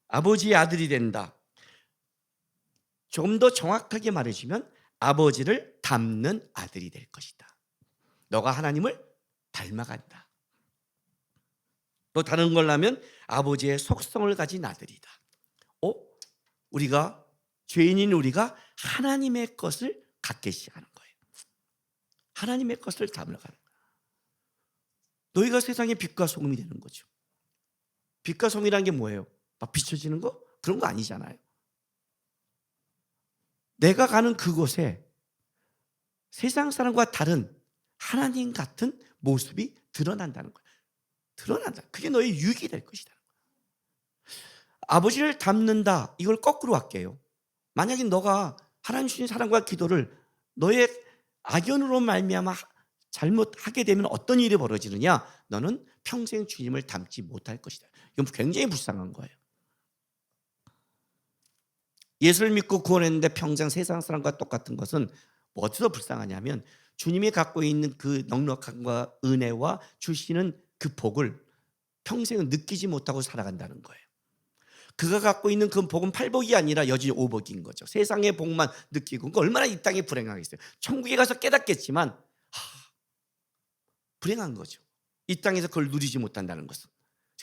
아버지의 아들이 된다. 조금 더 정확하게 말해주면 아버지를 닮는 아들이 될 것이다. 너가 하나님을 닮아간다. 또 다른 걸 하면 아버지의 속성을 가진 아들이다. 우리가 죄인인 우리가 하나님의 것을 갖기 시작하는 거예요. 하나님의 것을 닮아가는 거예요. 너희가 세상의 빛과 소금이 되는 거죠. 빛과 소금이란 게 뭐예요? 막 비춰지는 거? 그런 거 아니잖아요. 내가 가는 그곳에 세상 사람과 다른 하나님 같은 모습이 드러난다는 거예요. 드러난다. 그게 너의 유익이 될 것이다. 아버지를 닮는다. 이걸 거꾸로 할게요. 만약에 너가 하나님 주신 사랑과 기도를 너의 악연으로 말미암아 잘못하게 되면 어떤 일이 벌어지느냐? 너는 평생 주님을 닮지 못할 것이다. 이건 굉장히 불쌍한 거예요. 예수를 믿고 구원했는데 평생 세상 사람과 똑같은 것은 어디서 불쌍하냐면 주님이 갖고 있는 그 넉넉함과 은혜와 주시는 그 복을 평생은 느끼지 못하고 살아간다는 거예요. 그가 갖고 있는 그 복은 팔복이 아니라 여전히 오복인 거죠. 세상의 복만 느끼고 얼마나 이 땅에 불행하겠어요. 천국에 가서 깨닫겠지만 불행한 거죠. 이 땅에서 그걸 누리지 못한다는 것은.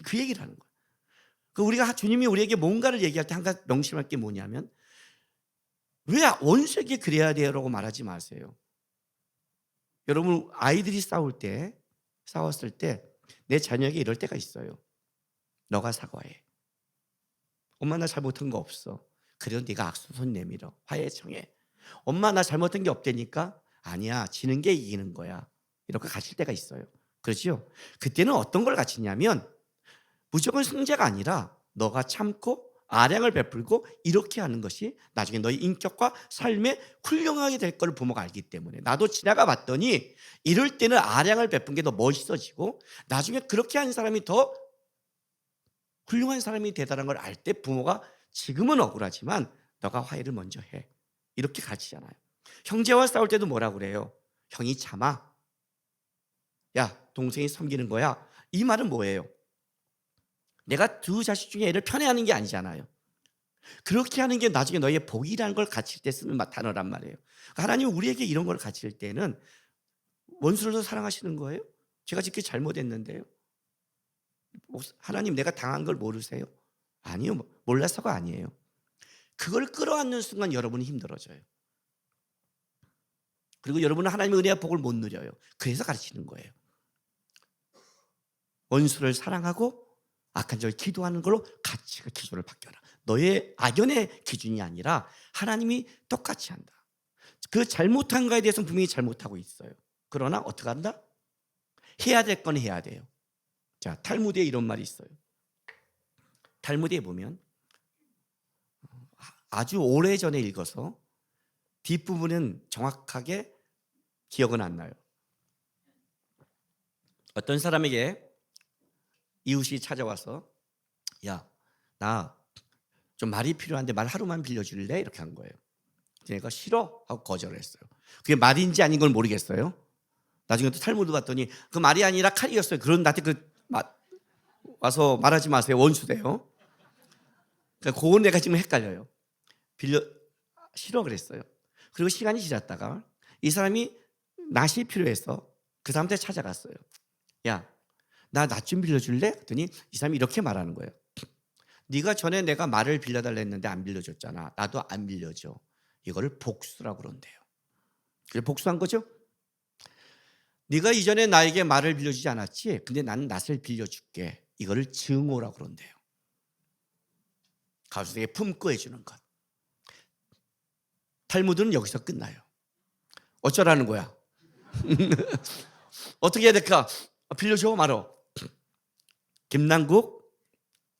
그 얘기를 하는 거예요. 우리가 주님이 우리에게 뭔가를 얘기할 때 한 가지 명심할 게 뭐냐면 왜 원수에게 그래야 돼요라고 말하지 마세요. 여러분 아이들이 싸웠을 때 내 자녀에게 이럴 때가 있어요. 너가 사과해. 엄마 나 잘못한 거 없어. 그래도 네가 악수손 내밀어. 화해 청해. 엄마 나 잘못한 게 없다니까. 아니야. 지는 게 이기는 거야. 이렇게 가실 때가 있어요. 그렇죠? 그때는 어떤 걸 가르치냐면 무조건 승자가 아니라 너가 참고 아량을 베풀고 이렇게 하는 것이 나중에 너의 인격과 삶에 훌륭하게 될 걸 부모가 알기 때문에, 나도 지나가 봤더니 이럴 때는 아량을 베푼 게 더 멋있어지고 나중에 그렇게 한 사람이 더 훌륭한 사람이 되다는 걸 알 때 부모가 지금은 억울하지만 너가 화해를 먼저 해, 이렇게 가르치잖아요. 형제와 싸울 때도 뭐라고 그래요? 형이 참아. 야, 동생이 섬기는 거야. 이 말은 뭐예요? 내가 두 자식 중에 애를 편애하는 게 아니잖아요. 그렇게 하는 게 나중에 너의 복이라는 걸 가르칠 때 쓰는 단어란 말이에요. 하나님은 우리에게 이런 걸 가르칠 때는 원수를 더 사랑하시는 거예요? 제가 지금 잘못했는데요. 하나님, 내가 당한 걸 모르세요? 아니요, 몰라서가 아니에요. 그걸 끌어안는 순간 여러분이 힘들어져요. 그리고 여러분은 하나님의 은혜와 복을 못 누려요. 그래서 가르치는 거예요. 원수를 사랑하고 악한 자를 기도하는 걸로 가치가 기준을 바뀌어라. 너의 악연의 기준이 아니라 하나님이 똑같이 한다. 그 잘못한 거에 대해서는 분명히 잘못하고 있어요. 그러나 어떻게 한다? 해야 될 건 해야 돼요. 자, 탈무드에 이런 말이 있어요. 탈무드에 보면 아주 오래전에 읽어서 뒷부분은 정확하게 기억은 안 나요. 어떤 사람에게 이웃이 찾아와서 야, 나 좀 말이 필요한데 말 하루만 빌려줄래? 이렇게 한 거예요. 내가 싫어 하고 거절을 했어요. 그게 말인지 아닌 걸 모르겠어요. 나중에 또 탈무드 봤더니 그 말이 아니라 칼이었어요. 그런 나한테 와서 말하지 마세요. 원수돼요. 그러니까 그건 내가 지금 헷갈려요. 싫어 그랬어요. 그리고 시간이 지났다가 이 사람이 낫이 필요해서 그 사람한테 찾아갔어요. 야, 나 낫 좀 빌려줄래? 그랬더니 이 사람이 이렇게 말하는 거예요. 네가 전에 내가 말을 빌려달라 했는데 안 빌려줬잖아. 나도 안 빌려줘. 이거를 복수라고 그런대요. 그래서 복수한 거죠? 네가 이전에 나에게 말을 빌려주지 않았지? 근데 나는 낫을 빌려줄게. 이거를 증오라고 그런대요. 가수에게 품고 해주는 것. 탈무드는 여기서 끝나요. 어쩌라는 거야? 어떻게 해야 될까? 빌려줘 말어. 김남국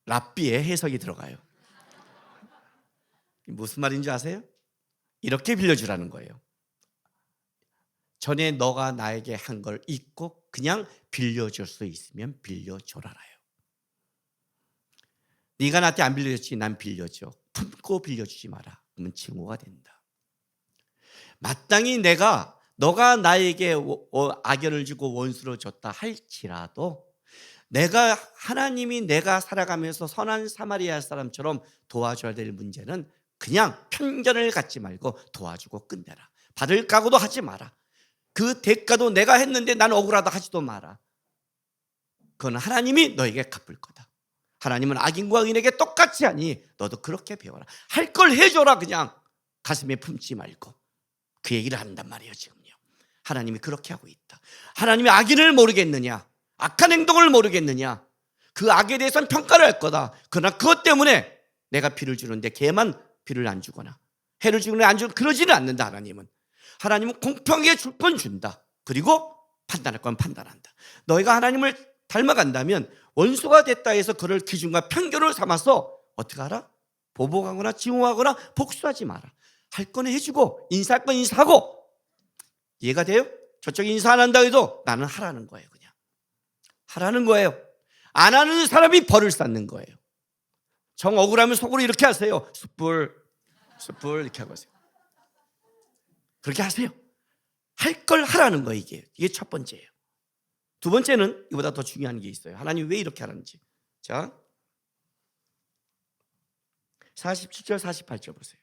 랍비의 해석이 들어가요. 무슨 말인지 아세요? 이렇게 빌려주라는 거예요. 전에 너가 나에게 한 걸 잊고 그냥 빌려줄 수 있으면 빌려줘라라요. 네가 나한테 안 빌려줬지, 난 빌려줘. 품고 빌려주지 마라. 그러면 증오가 된다. 마땅히 너가 나에게 악연을 주고 원수를 줬다 할지라도 하나님이 내가 살아가면서 선한 사마리아 사람처럼 도와줘야 될 문제는 그냥 편견을 갖지 말고 도와주고 끝내라. 받을 각오도 하지 마라. 그 대가도 내가 했는데 난 억울하다 하지도 마라. 그건 하나님이 너에게 갚을 거다. 하나님은 악인과 의인에게 똑같이 하니 너도 그렇게 배워라. 할 걸 해줘라. 그냥 가슴에 품지 말고. 그 얘기를 한단 말이에요. 지금요. 하나님이 그렇게 하고 있다. 하나님이 악인을 모르겠느냐? 악한 행동을 모르겠느냐? 그 악에 대해서는 평가를 할 거다. 그러나 그것 때문에 내가 비를 주는데 걔만 비를 안 주거나 해를 주거나 안 주거나 그러지는 않는다. 하나님은 공평하게 줄 건 준다. 그리고 판단할 건 판단한다. 너희가 하나님을 닮아간다면 원수가 됐다 해서 그를 기준과 편견을 삼아서 어떻게 하라? 보복하거나 증오하거나 복수하지 마라. 할 거는 해주고 인사할 건 인사하고. 이해가 돼요? 저쪽이 인사 안 한다 해도 나는 하라는 거예요. 그냥 하라는 거예요. 안 하는 사람이 벌을 쌓는 거예요. 정 억울하면 속으로 이렇게 하세요. 숯불 이렇게 하고 하세요. 그렇게 하세요. 할 걸 하라는 거예요. 이게 첫 번째예요. 두 번째는 이보다 더 중요한 게 있어요. 하나님 왜 이렇게 하는지. 자, 47절 48절 보세요.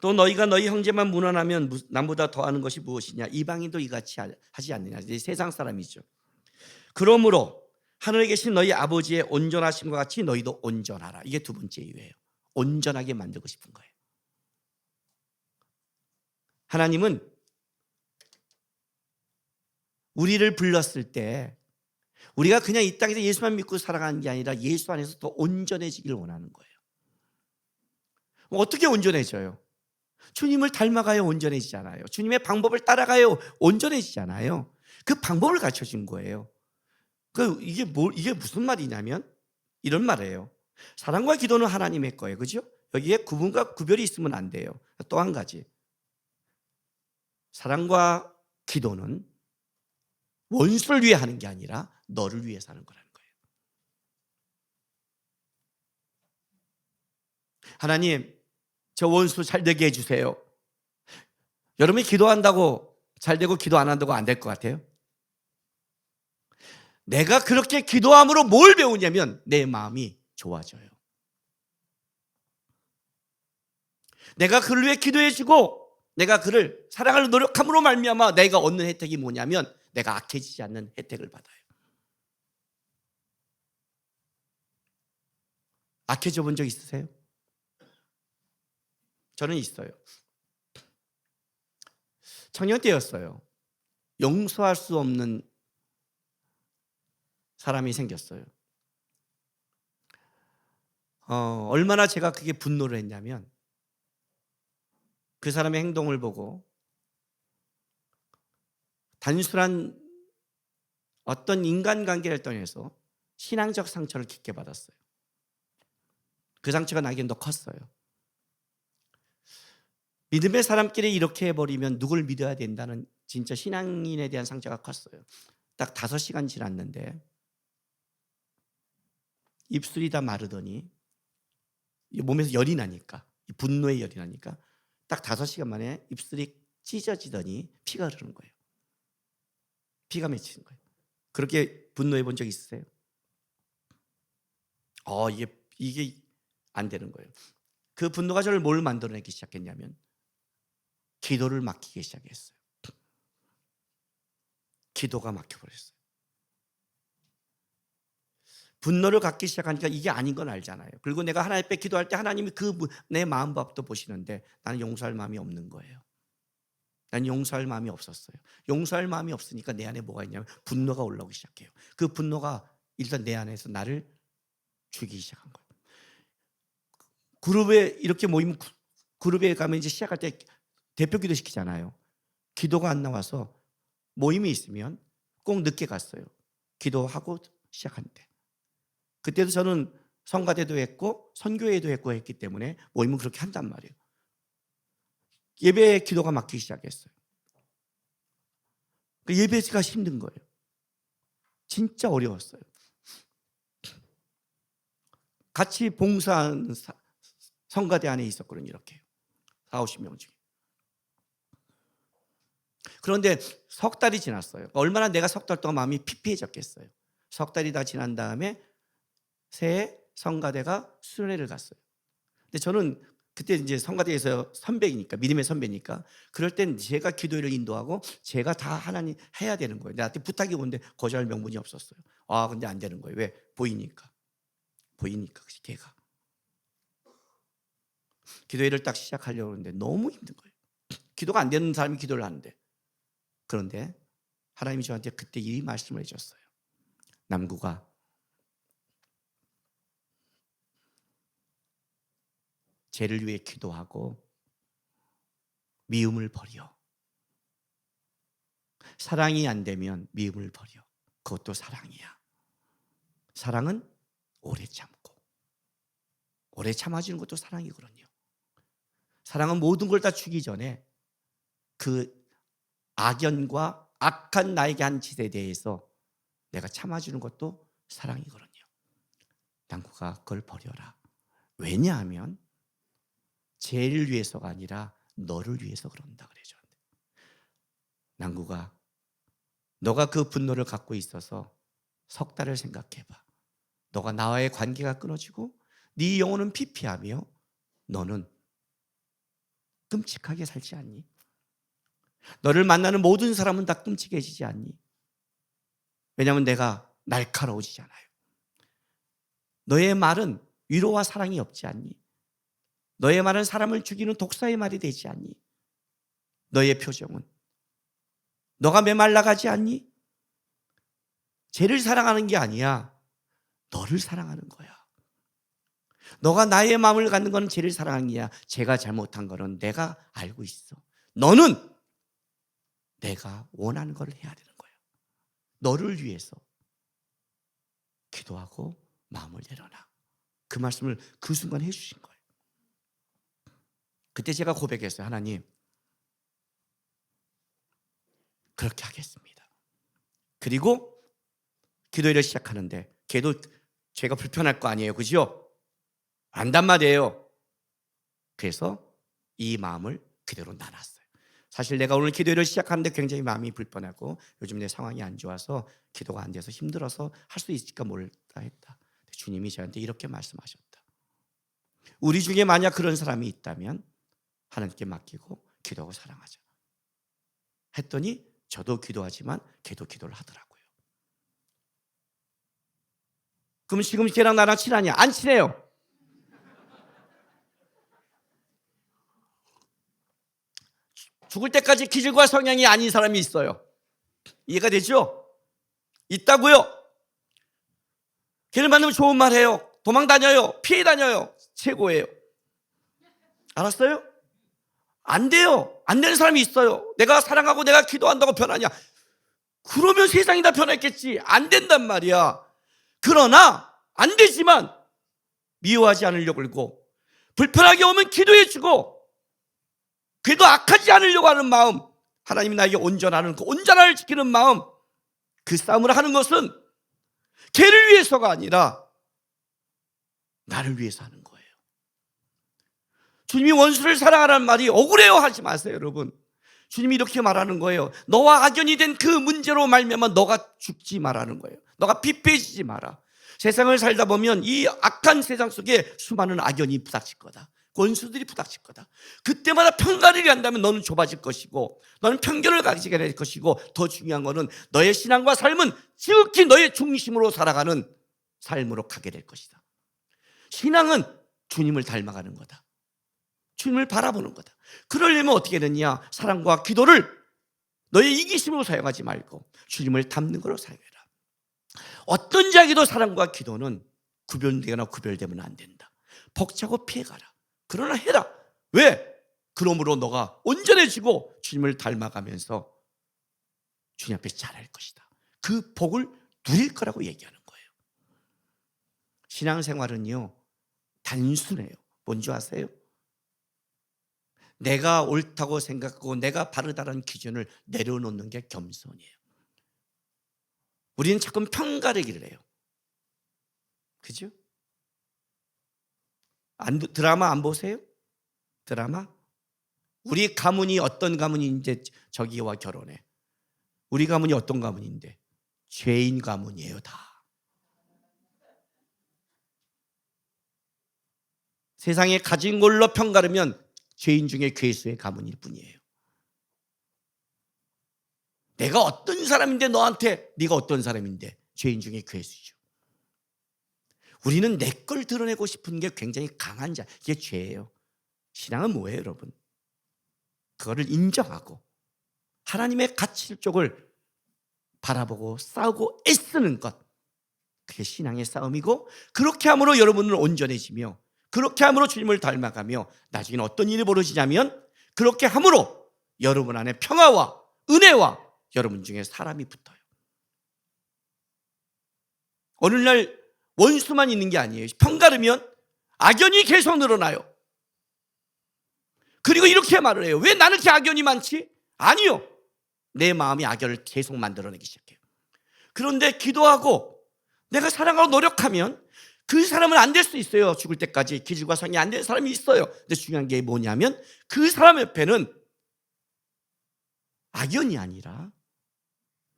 또 너희가 너희 형제만 문안하면 남보다 더하는 것이 무엇이냐? 이방인도 이같이 하지 않느냐? 세상 사람이죠. 그러므로 하늘에 계신 너희 아버지의 온전하심과 같이 너희도 온전하라. 이게 두 번째 이유예요. 온전하게 만들고 싶은 거예요. 하나님은 우리를 불렀을 때 우리가 그냥 이 땅에서 예수만 믿고 살아가는 게 아니라 예수 안에서 더 온전해지기를 원하는 거예요. 어떻게 온전해져요? 주님을 닮아가야 온전해지잖아요. 주님의 방법을 따라가야 온전해지잖아요. 그 방법을 가르쳐 준 거예요. 이게 무슨 말이냐면 이런 말이에요. 사랑과 기도는 하나님의 거예요. 그죠? 여기에 구분과 구별이 있으면 안 돼요. 또 한 가지. 사랑과 기도는 원수를 위해 하는 게 아니라 너를 위해서 하는 거라는 거예요. 하나님, 저 원수 잘 되게 해주세요. 여러분이 기도한다고 잘 되고 기도 안 한다고 안 될 것 같아요? 내가 그렇게 기도함으로 뭘 배우냐면 내 마음이 좋아져요. 내가 그를 위해 기도해주고 내가 그를 사랑하려 노력함으로 말미암아 내가 얻는 혜택이 뭐냐면 내가 악해지지 않는 혜택을 받아요. 악해져 본 적 있으세요? 저는 있어요. 청년 때였어요. 용서할 수 없는 사람이 생겼어요. 얼마나 제가 그게 분노를 했냐면 그 사람의 행동을 보고 단순한 어떤 인간관계를 통해서 신앙적 상처를 깊게 받았어요. 그 상처가 나에겐 더 컸어요. 믿음의 사람끼리 이렇게 해버리면 누굴 믿어야 된다는 진짜 신앙인에 대한 상처가 컸어요. 딱 5시간 지났는데 입술이 다 마르더니 몸에서 열이 나니까 분노의 열이 나니까 딱 5시간 만에 입술이 찢어지더니 피가 흐르는 거예요. 피가 맺히는 거예요. 그렇게 분노해 본 적 있으세요? 이게 안 되는 거예요. 그 분노가 저를 뭘 만들어내기 시작했냐면 기도를 막히기 시작했어요. 기도가 막혀버렸어요. 분노를 갖기 시작하니까 이게 아닌 건 알잖아요. 그리고 내가 하나님 앞에 기도할 때 하나님이 내 마음밥도 보시는데 나는 용서할 마음이 없는 거예요. 난 용서할 마음이 없었어요. 용서할 마음이 없으니까 내 안에 뭐가 있냐면 분노가 올라오기 시작해요. 그 분노가 일단 내 안에서 나를 죽이기 시작한 거예요. 그룹에 이렇게 모이면 그룹에 가면 이제 시작할 때 대표 기도 시키잖아요. 기도가 안 나와서 모임이 있으면 꼭 늦게 갔어요. 기도하고 시작하는데. 그때도 저는 성가대도 했고 선교회도 했고 했기 때문에 모임은 그렇게 한단 말이에요. 예배의 기도가 막히기 시작했어요. 예배가 힘든 거예요. 진짜 어려웠어요. 같이 봉사하는 성가대 안에 있었거든요. 이렇게 40-50명 중에. 그런데 석 달이 지났어요. 얼마나 내가 석 달 동안 마음이 피폐해졌겠어요. 석 달이 다 지난 다음에 새해 성가대가 수련회를 갔어요. 근데 저는 그때 이제 성가대에서 선배이니까, 믿음의 선배니까, 그럴 땐 제가 기도회를 인도하고 제가 다 하나님 해야 되는 거예요. 나한테 부탁이 오는데 거절할 명분이 없었어요. 근데 안 되는 거예요. 왜? 보이니까 걔가. 기도회를 딱 시작하려고 하는데 너무 힘든 거예요. 기도가 안 되는 사람이 기도를 하는데. 그런데 하나님이 저한테 그때 이 말씀을 해줬어요. 남구가 죄를 위해 기도하고 미움을 버려. 사랑이 안 되면 미움을 버려. 그것도 사랑이야. 사랑은 오래 참고 오래 참아주는 것도 사랑이거든요. 사랑은 모든 걸 다 주기 전에 그 악연과 악한 나에게 한 짓에 대해서 내가 참아주는 것도 사랑이거든요. 남구가 그걸 버려라. 왜냐하면 죄를 위해서가 아니라 너를 위해서 그런다 그래죠. 남구가 너가 그 분노를 갖고 있어서 석 달을 생각해봐. 너가 나와의 관계가 끊어지고 네 영혼은 피폐하며 너는 끔찍하게 살지 않니? 너를 만나는 모든 사람은 다 끔찍해지지 않니? 왜냐하면 내가 날카로워지잖아요. 너의 말은 위로와 사랑이 없지 않니? 너의 말은 사람을 죽이는 독사의 말이 되지 않니? 너의 표정은 너가 메말라가지 않니? 죄를 사랑하는 게 아니야. 너를 사랑하는 거야. 너가 나의 마음을 갖는 건 죄를 사랑하는 게 아니야. 죄가 잘못한 거는 내가 알고 있어. 너는 내가 원하는 걸 해야 되는 거야. 너를 위해서 기도하고 마음을 내려놔. 그 말씀을 그 순간 해주신 거예요. 그때 제가 고백했어요. 하나님, 그렇게 하겠습니다. 그리고 기도회를 시작하는데 걔도 제가 불편할 거 아니에요. 그죠? 안단 말이에요. 그래서 이 마음을 그대로 나눴어요. 사실 내가 오늘 기도회를 시작하는데 굉장히 마음이 불편하고 요즘 내 상황이 안 좋아서 기도가 안 돼서 힘들어서 할 수 있을까 몰라 했다. 주님이 저한테 이렇게 말씀하셨다. 우리 중에 만약 그런 사람이 있다면 하나님께 맡기고 기도하고 사랑하자 했더니 저도 기도하지만 걔도 기도를 하더라고요. 그럼 지금 걔랑 나랑 친하냐? 안 친해요. 죽을 때까지 기질과 성향이 아닌 사람이 있어요. 이해가 되죠? 있다고요. 걔를 만나면 좋은 말 해요. 도망 다녀요. 피해 다녀요. 최고예요. 알았어요? 안 돼요. 안 되는 사람이 있어요. 내가 사랑하고 내가 기도한다고 변하냐? 그러면 세상이 다 변했겠지. 안 된단 말이야. 그러나 안 되지만 미워하지 않으려고 그러고 불편하게 오면 기도해주고 그래도 악하지 않으려고 하는 마음, 하나님이 나에게 온전하는 그 온전함을 지키는 마음, 그 싸움을 하는 것은 걔를 위해서가 아니라 나를 위해서 하는 거예요. 주님이 원수를 사랑하라는 말이 억울해요 하지 마세요, 여러분. 주님이 이렇게 말하는 거예요. 너와 악연이 된 그 문제로 말미암아 너가 죽지 말라는 거예요. 너가 피폐해지지 마라. 세상을 살다 보면 이 악한 세상 속에 수많은 악연이 부닥칠 거다. 원수들이 부닥칠 거다. 그때마다 편가르기 한다면 너는 좁아질 것이고 너는 편견을 가지게 될 것이고 더 중요한 거는 너의 신앙과 삶은 지극히 너의 중심으로 살아가는 삶으로 가게 될 것이다. 신앙은 주님을 닮아가는 거다. 주님을 바라보는 거다. 그러려면 어떻게 되느냐? 사랑과 기도를 너의 이기심으로 사용하지 말고 주님을 닮는 걸로 사용해라. 어떤 자에게도 사랑과 기도는 구별되거나 구별되면 안 된다. 벅차고 피해가라. 그러나 해라. 왜? 그러므로 너가 온전해지고 주님을 닮아가면서 주님 앞에 잘할 것이다. 그 복을 누릴 거라고 얘기하는 거예요. 신앙생활은요 단순해요. 뭔지 아세요? 내가 옳다고 생각하고 내가 바르다는 기준을 내려놓는 게 겸손이에요. 우리는 자꾸 편가르기를 해요. 그죠? 드라마 안 보세요? 드라마? 우리 가문이 어떤 가문인데 저기와 결혼해. 우리 가문이 어떤 가문인데 죄인 가문이에요 다. 세상에 가진 걸로 편가르면 죄인 중에 괴수의 가문일 뿐이에요. 내가 어떤 사람인데 너한테 네가 어떤 사람인데 죄인 중에 괴수죠. 우리는 내 걸 드러내고 싶은 게 굉장히 강한 자, 이게 죄예요. 신앙은 뭐예요, 여러분? 그거를 인정하고 하나님의 가치 쪽을 바라보고 싸우고 애쓰는 것, 그게 신앙의 싸움이고 그렇게 함으로 여러분은 온전해지며 그렇게 함으로 주님을 닮아가며 나중에는 어떤 일이 벌어지냐면 그렇게 함으로 여러분 안에 평화와 은혜와 여러분 중에 사람이 붙어요. 어느 날 원수만 있는 게 아니에요. 편가르면 악연이 계속 늘어나요. 그리고 이렇게 말을 해요. 왜 나는 이렇게 악연이 많지? 아니요. 내 마음이 악연을 계속 만들어내기 시작해요. 그런데 기도하고 내가 사랑하고 노력하면 그 사람은 안 될 수 있어요. 죽을 때까지 기질과 성이 안 되는 사람이 있어요. 근데 중요한 게 뭐냐면 그 사람 옆에는 악연이 아니라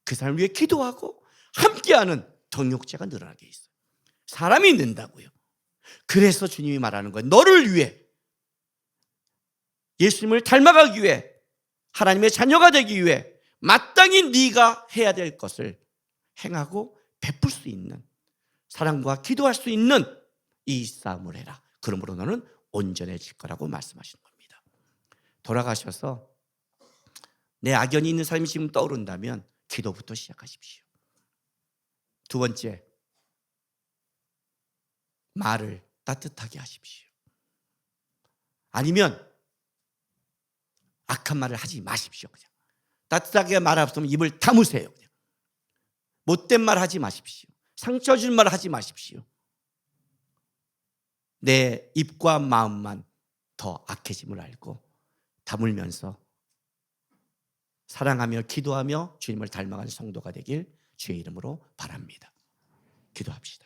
그 사람을 위해 기도하고 함께하는 동역자가 늘어나게 있어요. 사람이 는다고요. 그래서 주님이 말하는 거예요. 너를 위해 예수님을 닮아가기 위해 하나님의 자녀가 되기 위해 마땅히 네가 해야 될 것을 행하고 베풀 수 있는 사랑과 기도할 수 있는 이 싸움을 해라. 그러므로 너는 온전해질 거라고 말씀하시는 겁니다. 돌아가셔서 내 악연이 있는 사람이 지금 떠오른다면 기도부터 시작하십시오. 두 번째, 말을 따뜻하게 하십시오. 아니면 악한 말을 하지 마십시오. 그냥 따뜻하게 말하면 입을 다무세요. 그냥. 못된 말 하지 마십시오. 상처 줄 말 하지 마십시오. 내 입과 마음만 더 악해짐을 알고 다물면서 사랑하며 기도하며 주님을 닮아가는 성도가 되길 주의 이름으로 바랍니다. 기도합시다.